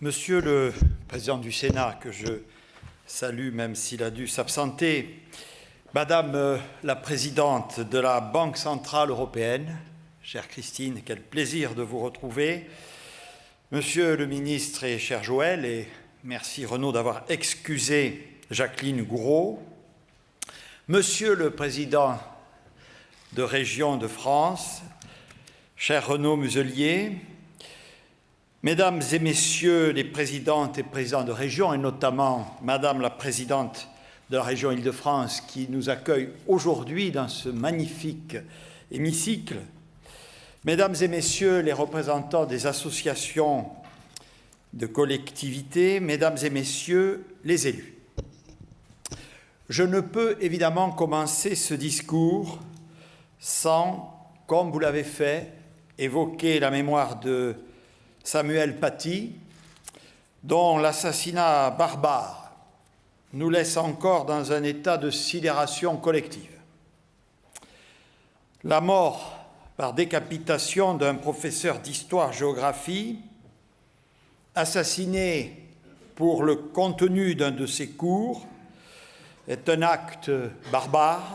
Monsieur le Président du Sénat, que je salue même s'il a dû s'absenter, Madame la Présidente de la Banque Centrale Européenne, chère Christine, quel plaisir de vous retrouver, Monsieur le Ministre et cher Joël, et merci Renaud d'avoir excusé Jacqueline Gouraud, Monsieur le Président de Région de France, cher Renaud Muselier, Mesdames et Messieurs les présidentes et présidents de région, et notamment Madame la Présidente de la région Île-de-France qui nous accueille aujourd'hui dans ce magnifique hémicycle, Mesdames et Messieurs les représentants des associations de collectivités, Mesdames et Messieurs les élus. Je ne peux évidemment commencer ce discours sans, comme vous l'avez fait, évoquer la mémoire de Samuel Paty, dont l'assassinat barbare nous laisse encore dans un état de sidération collective. La mort par décapitation d'un professeur d'histoire-géographie, assassiné pour le contenu d'un de ses cours, est un acte barbare,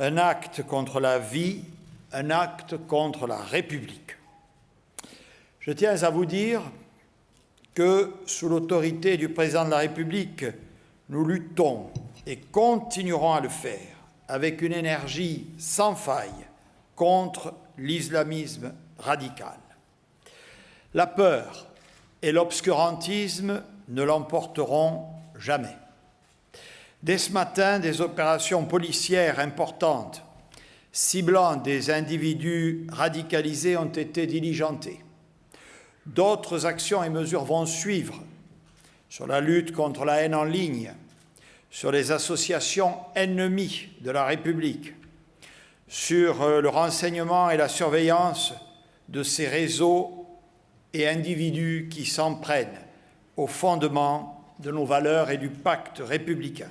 un acte contre la vie, un acte contre la République. Je tiens à vous dire que, sous l'autorité du Président de la République, nous luttons et continuerons à le faire avec une énergie sans faille contre l'islamisme radical. La peur et l'obscurantisme ne l'emporteront jamais. Dès ce matin, des opérations policières importantes ciblant des individus radicalisés ont été diligentées. D'autres actions et mesures vont suivre sur la lutte contre la haine en ligne, sur les associations ennemies de la République, sur le renseignement et la surveillance de ces réseaux et individus qui s'en prennent aux fondements de nos valeurs et du pacte républicain.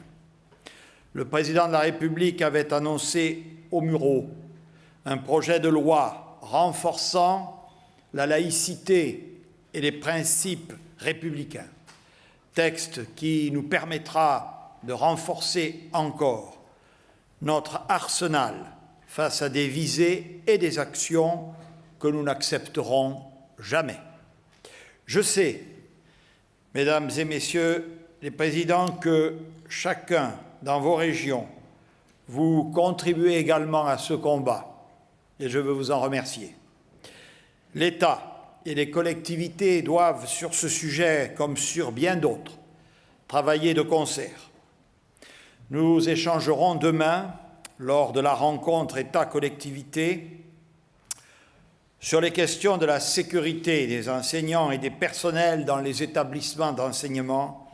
Le Président de la République avait annoncé au Murau un projet de loi renforçant la laïcité et les principes républicains, texte qui nous permettra de renforcer encore notre arsenal face à des visées et des actions que nous n'accepterons jamais. Je sais, Mesdames et Messieurs les Présidents, que chacun dans vos régions, vous contribuez également à ce combat, et je veux vous en remercier. L'État et les collectivités doivent, sur ce sujet comme sur bien d'autres, travailler de concert. Nous échangerons demain, lors de la rencontre État-collectivité, sur les questions de la sécurité des enseignants et des personnels dans les établissements d'enseignement,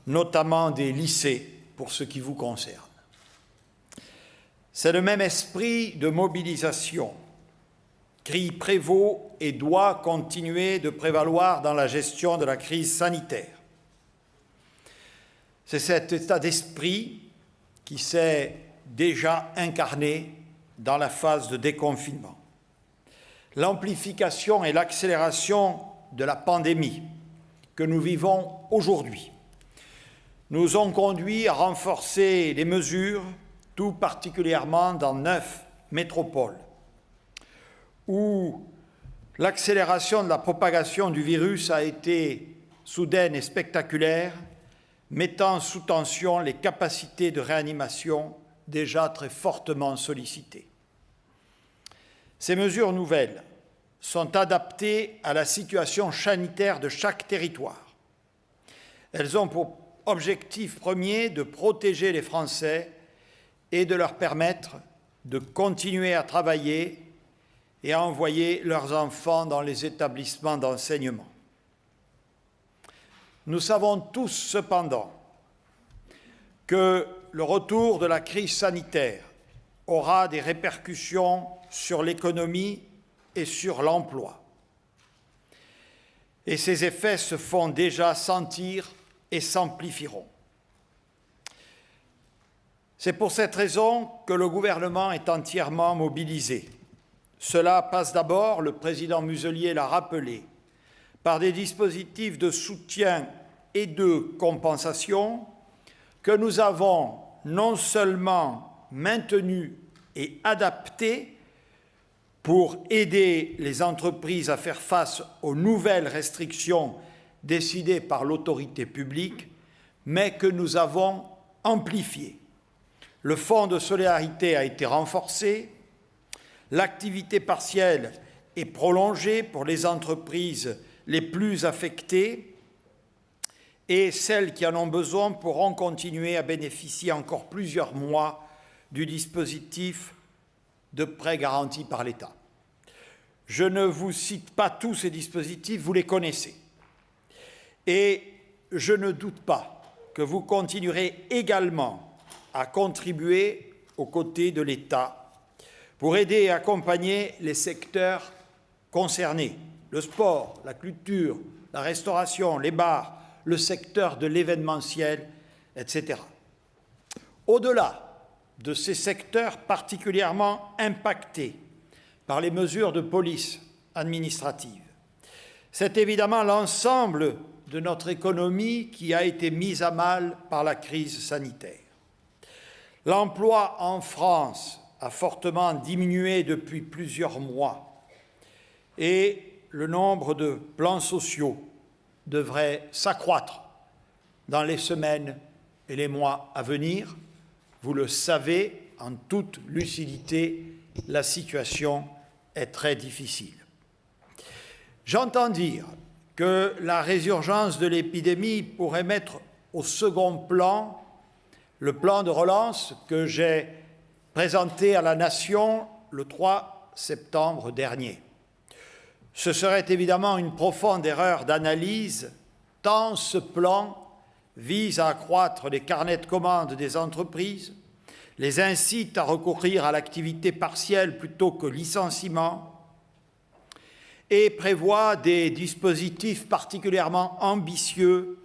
notamment des lycées, pour ce qui vous concerne. C'est le même esprit de mobilisation qui prévaut et doit continuer de prévaloir dans la gestion de la crise sanitaire. C'est cet état d'esprit qui s'est déjà incarné dans la phase de déconfinement. L'amplification et l'accélération de la pandémie que nous vivons aujourd'hui nous ont conduits à renforcer les mesures, tout particulièrement dans 9 métropoles, où l'accélération de la propagation du virus a été soudaine et spectaculaire, mettant sous tension les capacités de réanimation déjà très fortement sollicitées. Ces mesures nouvelles sont adaptées à la situation sanitaire de chaque territoire. Elles ont pour objectif premier de protéger les Français et de leur permettre de continuer à travailler et à envoyer leurs enfants dans les établissements d'enseignement. Nous savons tous cependant que le retour de la crise sanitaire aura des répercussions sur l'économie et sur l'emploi. Et ces effets se font déjà sentir et s'amplifieront. C'est pour cette raison que le gouvernement est entièrement mobilisé Cela passe d'abord, le président Muselier l'a rappelé, par des dispositifs de soutien et de compensation que nous avons non seulement maintenus et adaptés pour aider les entreprises à faire face aux nouvelles restrictions décidées par l'autorité publique, mais que nous avons amplifiées. Le fonds de solidarité a été renforcé, l'activité partielle est prolongée pour les entreprises les plus affectées et celles qui en ont besoin pourront continuer à bénéficier encore plusieurs mois du dispositif de prêt garanti par l'État. Je ne vous cite pas tous ces dispositifs, vous les connaissez. Et je ne doute pas que vous continuerez également à contribuer aux côtés de l'État pour aider et accompagner les secteurs concernés, le sport, la culture, la restauration, les bars, le secteur de l'événementiel, etc. Au-delà de ces secteurs particulièrement impactés par les mesures de police administrative, c'est évidemment l'ensemble de notre économie qui a été mise à mal par la crise sanitaire. L'emploi en France a fortement diminué depuis plusieurs mois et le nombre de plans sociaux devrait s'accroître dans les semaines et les mois à venir. Vous le savez, en toute lucidité, la situation est très difficile. J'entends dire que la résurgence de l'épidémie pourrait mettre au second plan le plan de relance que j'ai présenté à la Nation le 3 septembre dernier. Ce serait évidemment une profonde erreur d'analyse, tant ce plan vise à accroître les carnets de commandes des entreprises, les incite à recourir à l'activité partielle plutôt que licenciement et prévoit des dispositifs particulièrement ambitieux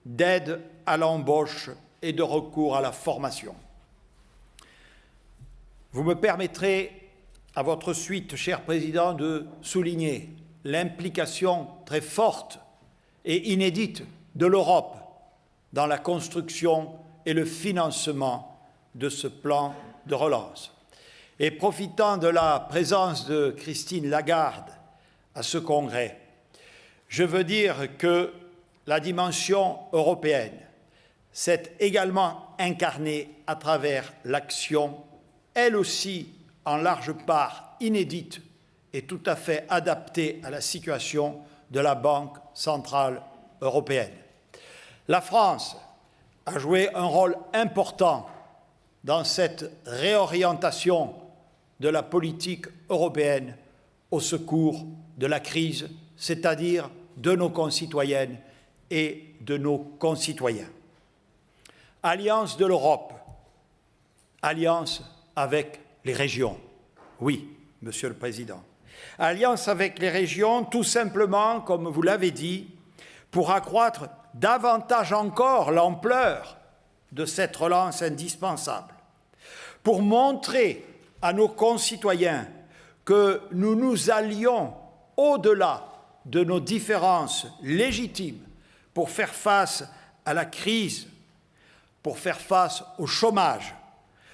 d'aide à l'embauche et de recours à la formation. Vous me permettrez, à votre suite, cher Président, de souligner l'implication très forte et inédite de l'Europe dans la construction et le financement de ce plan de relance. Et profitant de la présence de Christine Lagarde à ce congrès, je veux dire que la dimension européenne s'est également incarnée à travers l'action, elle aussi en large part inédite et tout à fait adaptée à la situation de la Banque centrale européenne. La France a joué un rôle important dans cette réorientation de la politique européenne au secours de la crise, c'est-à-dire de nos concitoyennes et de nos concitoyens. Alliance de l'Europe, alliance avec les régions. Oui, Monsieur le Président. Alliance avec les régions, tout simplement, comme vous l'avez dit, pour accroître davantage encore l'ampleur de cette relance indispensable, pour montrer à nos concitoyens que nous nous allions au-delà de nos différences légitimes pour faire face à la crise, pour faire face au chômage,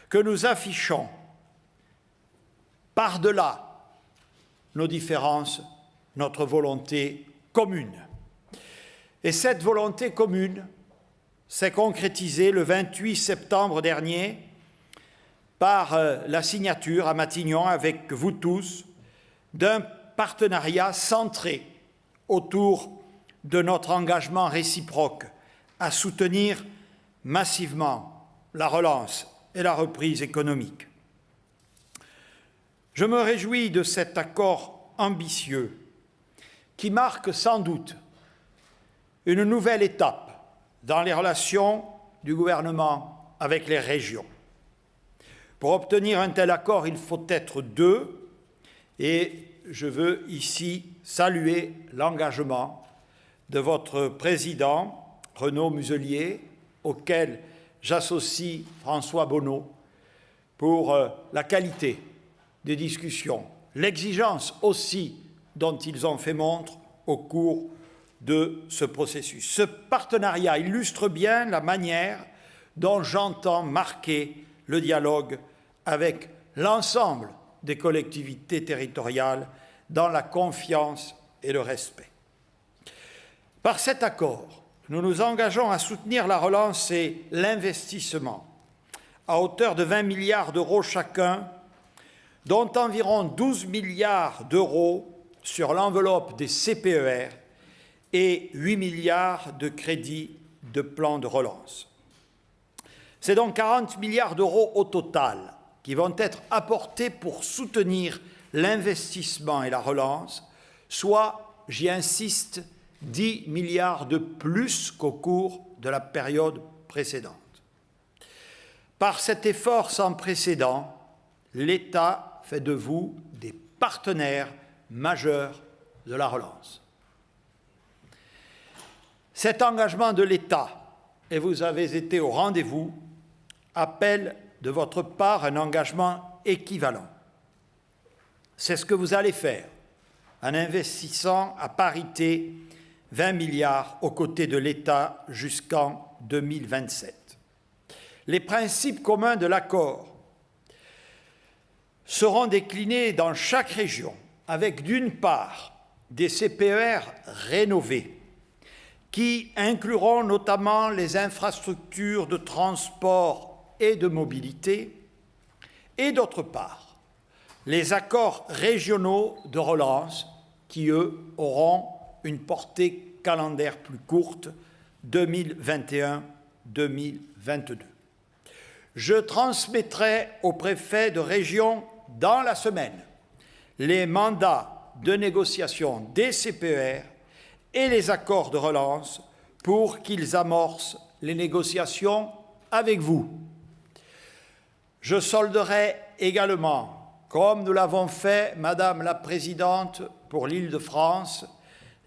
que nous affichons par-delà nos différences, notre volonté commune. Et cette volonté commune s'est concrétisée le 28 septembre dernier par la signature à Matignon, avec vous tous, d'un partenariat centré autour de notre engagement réciproque à soutenir massivement la relance et la reprise économique. Je me réjouis de cet accord ambitieux qui marque sans doute une nouvelle étape dans les relations du gouvernement avec les régions. Pour obtenir un tel accord, il faut être deux, et je veux ici saluer l'engagement de votre président, Renaud Muselier, auquel j'associe François Bonneau, pour la qualité des discussions, l'exigence aussi dont ils ont fait montre au cours de ce processus. Ce partenariat illustre bien la manière dont j'entends marquer le dialogue avec l'ensemble des collectivités territoriales dans la confiance et le respect. Par cet accord, nous nous engageons à soutenir la relance et l'investissement à hauteur de 20 milliards d'euros chacun, dont environ 12 milliards d'euros sur l'enveloppe des CPER et 8 milliards de crédits de plan de relance. C'est donc 40 milliards d'euros au total qui vont être apportés pour soutenir l'investissement et la relance, soit, j'y insiste, 10 milliards de plus qu'au cours de la période précédente. Par cet effort sans précédent, l'État fait de vous des partenaires majeurs de la relance. Cet engagement de l'État, et vous avez été au rendez-vous, appelle de votre part un engagement équivalent. C'est ce que vous allez faire en investissant à parité 20 milliards aux côtés de l'État jusqu'en 2027. Les principes communs de l'accord seront déclinés dans chaque région avec, d'une part, des CPER rénovés qui incluront notamment les infrastructures de transport et de mobilité, et d'autre part, les accords régionaux de relance qui, eux, auront une portée calendaire plus courte, 2021-2022. Je transmettrai au préfet de région dans la semaine les mandats de négociation des CPER et les accords de relance pour qu'ils amorcent les négociations avec vous. Je solderai également, comme nous l'avons fait, Madame la Présidente, pour l'Île-de-France,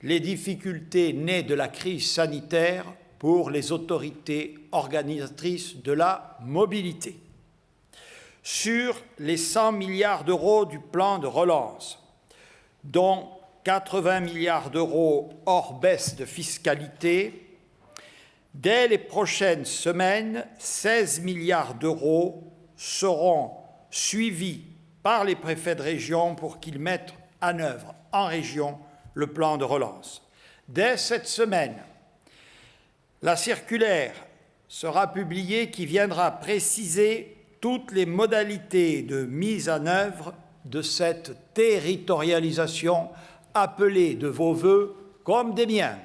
les difficultés nées de la crise sanitaire pour les autorités organisatrices de la mobilité. Sur les 100 milliards d'euros du plan de relance, dont 80 milliards d'euros hors baisse de fiscalité, dès les prochaines semaines, 16 milliards d'euros seront suivis par les préfets de région pour qu'ils mettent en œuvre en région le plan de relance. Dès cette semaine, la circulaire sera publiée qui viendra préciser toutes les modalités de mise en œuvre de cette territorialisation appelée de vos vœux comme des miens.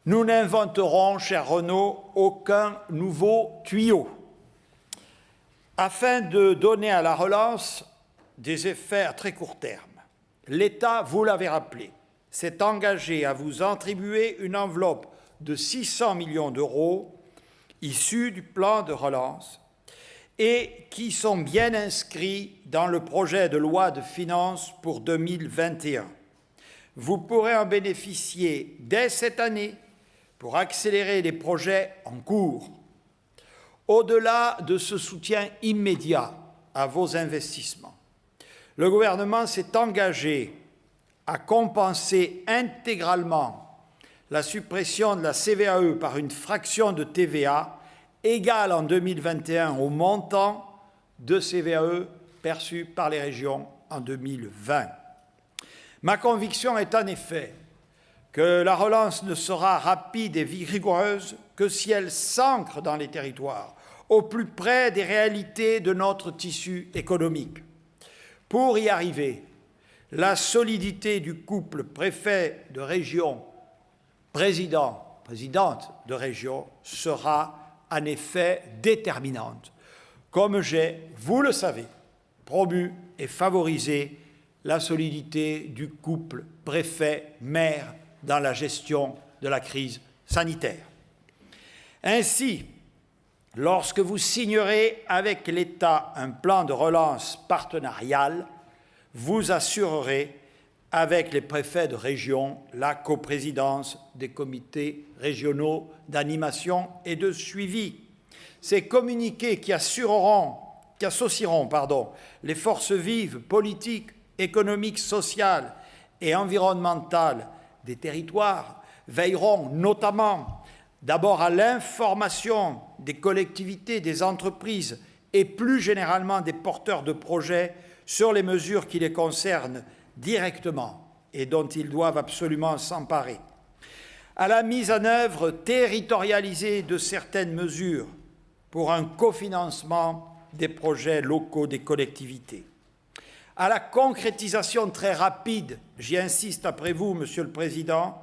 Nous n'inventerons, cher Renaud, aucun nouveau tuyau. Afin de donner à la relance des effets à très court terme, l'État, vous l'avez rappelé, s'est engagé à vous attribuer une enveloppe de 600 millions d'euros issus du plan de relance et qui sont bien inscrits dans le projet de loi de finances pour 2021. Vous pourrez en bénéficier dès cette année pour accélérer les projets en cours. Au-delà de ce soutien immédiat à vos investissements, le gouvernement s'est engagé à compenser intégralement la suppression de la CVAE par une fraction de TVA égale en 2021 au montant de CVAE perçu par les régions en 2020. Ma conviction est en effet que la relance ne sera rapide et vigoureuse que si elle s'ancre dans les territoires, au plus près des réalités de notre tissu économique. Pour y arriver, la solidité du couple préfet de région, présidente de région sera en effet déterminante, comme j'ai, vous le savez, promu et favorisé la solidité du couple préfet-maire dans la gestion de la crise sanitaire. Ainsi, lorsque vous signerez avec l'État un plan de relance partenarial, vous assurerez avec les préfets de région la coprésidence des comités régionaux d'animation et de suivi. Ces communiqués qui assureront les forces vives, politiques, économiques, sociales et environnementales des territoires veilleront notamment d'abord à l'information des collectivités, des entreprises et plus généralement des porteurs de projets sur les mesures qui les concernent directement et dont ils doivent absolument s'emparer, à la mise en œuvre territorialisée de certaines mesures pour un cofinancement des projets locaux des collectivités, à la concrétisation très rapide, j'y insiste après vous, Monsieur le Président,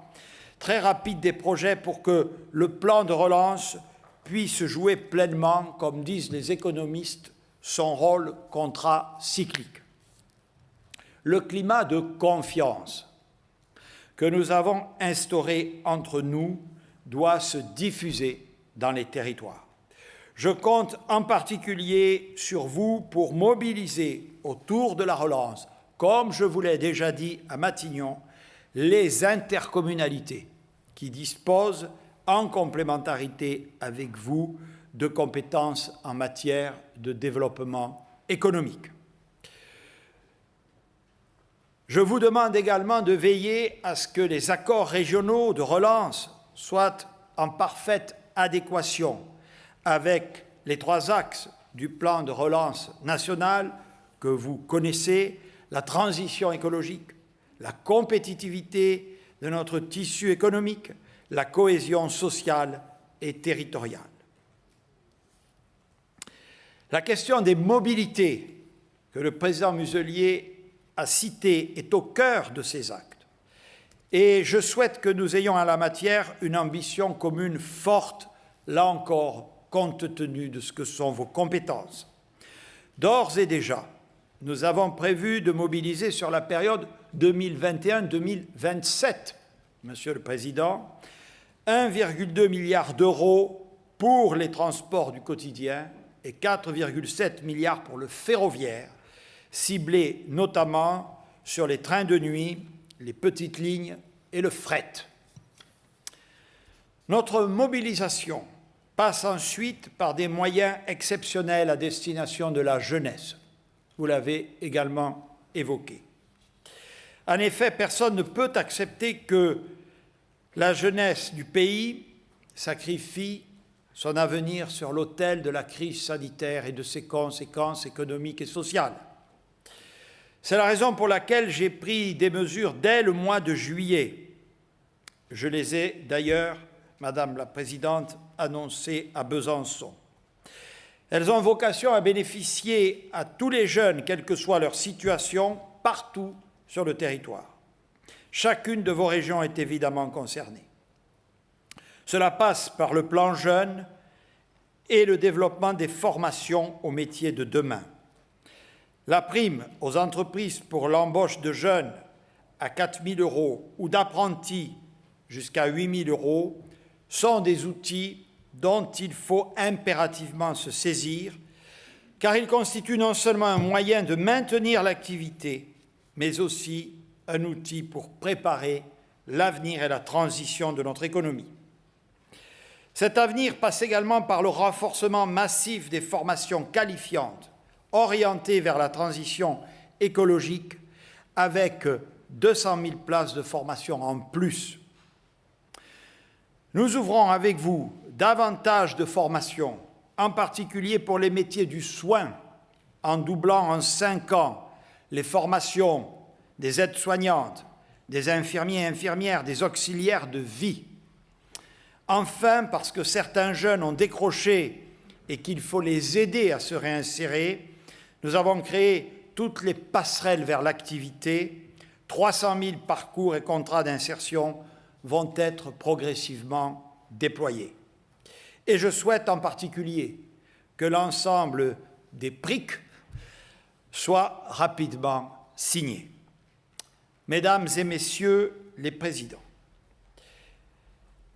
très rapide des projets pour que le plan de relance puisse jouer pleinement, comme disent les économistes, son rôle contracyclique. Le climat de confiance que nous avons instauré entre nous doit se diffuser dans les territoires. Je compte en particulier sur vous pour mobiliser autour de la relance, comme je vous l'ai déjà dit à Matignon, les intercommunalités qui disposent, en complémentarité avec vous, de compétences en matière de développement économique. Je vous demande également de veiller à ce que les accords régionaux de relance soient en parfaite adéquation avec les 3 axes du plan de relance national que vous connaissez, la transition écologique, la compétitivité de notre tissu économique, la cohésion sociale et territoriale. La question des mobilités que le président Muselier a citée est au cœur de ces actes. Et je souhaite que nous ayons en la matière une ambition commune forte, là encore, compte tenu de ce que sont vos compétences. D'ores et déjà, nous avons prévu de mobiliser sur la période 2021-2027, Monsieur le Président, 1,2 milliard d'euros pour les transports du quotidien et 4,7 milliards pour le ferroviaire, ciblés notamment sur les trains de nuit, les petites lignes et le fret. Notre mobilisation passe ensuite par des moyens exceptionnels à destination de la jeunesse. Vous l'avez également évoqué. En effet, personne ne peut accepter que la jeunesse du pays sacrifie son avenir sur l'autel de la crise sanitaire et de ses conséquences économiques et sociales. C'est la raison pour laquelle j'ai pris des mesures dès le mois de juillet. Je les ai d'ailleurs, Madame la Présidente, annoncées à Besançon. Elles ont vocation à bénéficier à tous les jeunes, quelle que soit leur situation, partout sur le territoire. Chacune de vos régions est évidemment concernée. Cela passe par le plan jeune et le développement des formations aux métiers de demain. La prime aux entreprises pour l'embauche de jeunes à 4 000 € ou d'apprentis jusqu'à 8 000 € sont des outils dont il faut impérativement se saisir, car ils constituent non seulement un moyen de maintenir l'activité, mais aussi un outil pour préparer l'avenir et la transition de notre économie. Cet avenir passe également par le renforcement massif des formations qualifiantes, orientées vers la transition écologique, avec 200 000 places de formation en plus. Nous ouvrons avec vous davantage de formations, en particulier pour les métiers du soin, en doublant en 5 ans les formations des aides-soignantes, des infirmiers et infirmières, des auxiliaires de vie. Enfin, parce que certains jeunes ont décroché et qu'il faut les aider à se réinsérer, nous avons créé toutes les passerelles vers l'activité. 300 000 parcours et contrats d'insertion vont être progressivement déployés. Et je souhaite en particulier que l'ensemble des PRIC soit rapidement signé. Mesdames et Messieurs les Présidents,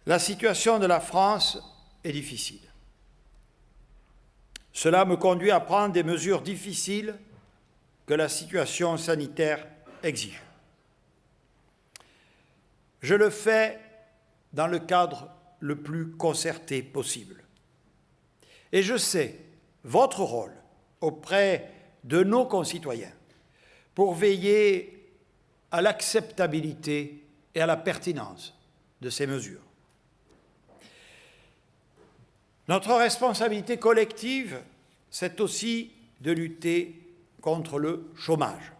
la situation de la France est difficile. Cela me conduit à prendre des mesures difficiles que la situation sanitaire exige. Je le fais dans le cadre le plus concerté possible. Et je sais votre rôle auprès de nos concitoyens pour veiller à l'acceptabilité et à la pertinence de ces mesures. Notre responsabilité collective, c'est aussi de lutter contre le chômage.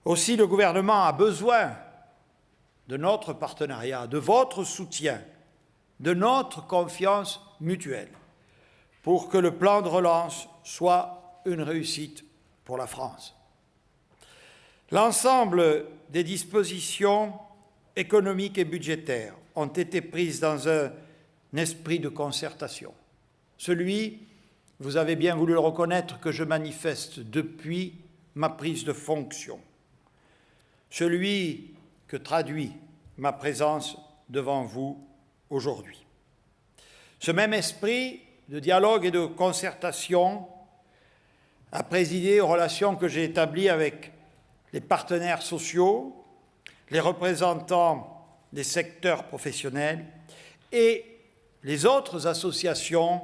Aussi, le gouvernement a besoin de notre partenariat, de votre soutien, de notre confiance mutuelle pour que le plan de relance soit une réussite pour la France. L'ensemble des dispositions économiques et budgétaires ont été prises dans un esprit de concertation. Celui, vous avez bien voulu le reconnaître, que je manifeste depuis ma prise de fonction. Celui que traduit ma présence devant vous aujourd'hui. Ce même esprit de dialogue et de concertation a présidé aux relations que j'ai établies avec les partenaires sociaux, les représentants des secteurs professionnels et les autres associations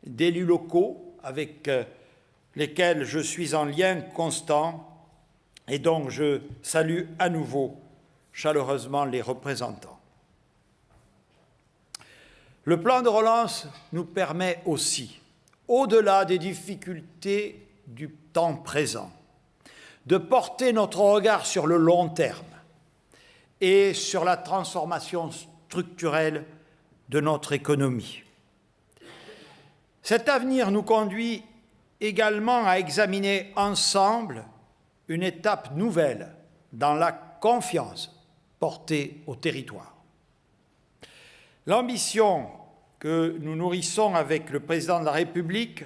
d'élus locaux avec lesquels je suis en lien constant et dont je salue à nouveau chaleureusement les représentants. Le plan de relance nous permet aussi, au-delà des difficultés du temps présent, de porter notre regard sur le long terme et sur la transformation structurelle de notre économie. Cet avenir nous conduit également à examiner ensemble une étape nouvelle dans la confiance portée au territoire. L'ambition que nous nourrissons avec le Président de la République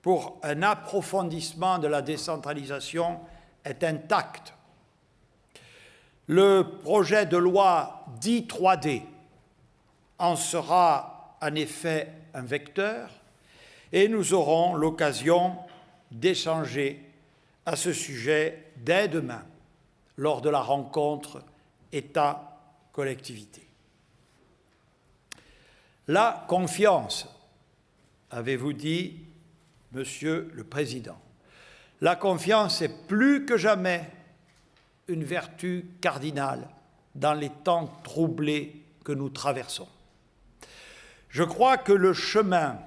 pour un approfondissement de la décentralisation est intacte. Le projet de loi dit 3D en sera en effet un vecteur et nous aurons l'occasion d'échanger à ce sujet dès demain lors de la rencontre État-collectivité. La confiance, avez-vous dit, Monsieur le Président. La confiance est plus que jamais une vertu cardinale dans les temps troublés que nous traversons. Je crois que le chemin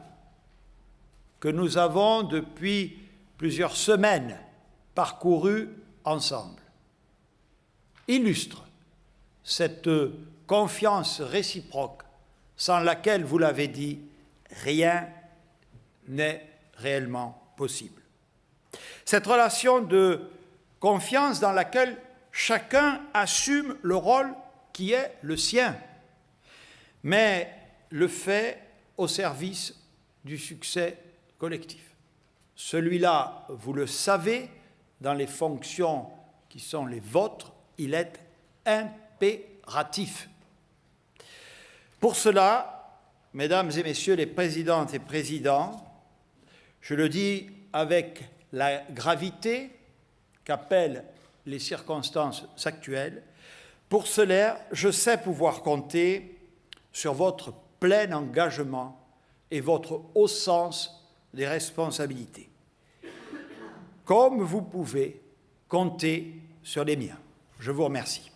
que nous avons depuis plusieurs semaines parcouru ensemble illustre cette confiance réciproque sans laquelle, vous l'avez dit, rien n'est réellement possible. Cette relation de confiance dans laquelle chacun assume le rôle qui est le sien, mais le fait au service du succès collectif. Celui-là, vous le savez, dans les fonctions qui sont les vôtres, il est impératif. Pour cela, mesdames et messieurs les présidentes et présidents, je le dis avec la gravité qu'appellent les circonstances actuelles, pour cela, je sais pouvoir compter sur votre plein engagement et votre haut sens des responsabilités, comme vous pouvez compter sur les miens. Je vous remercie.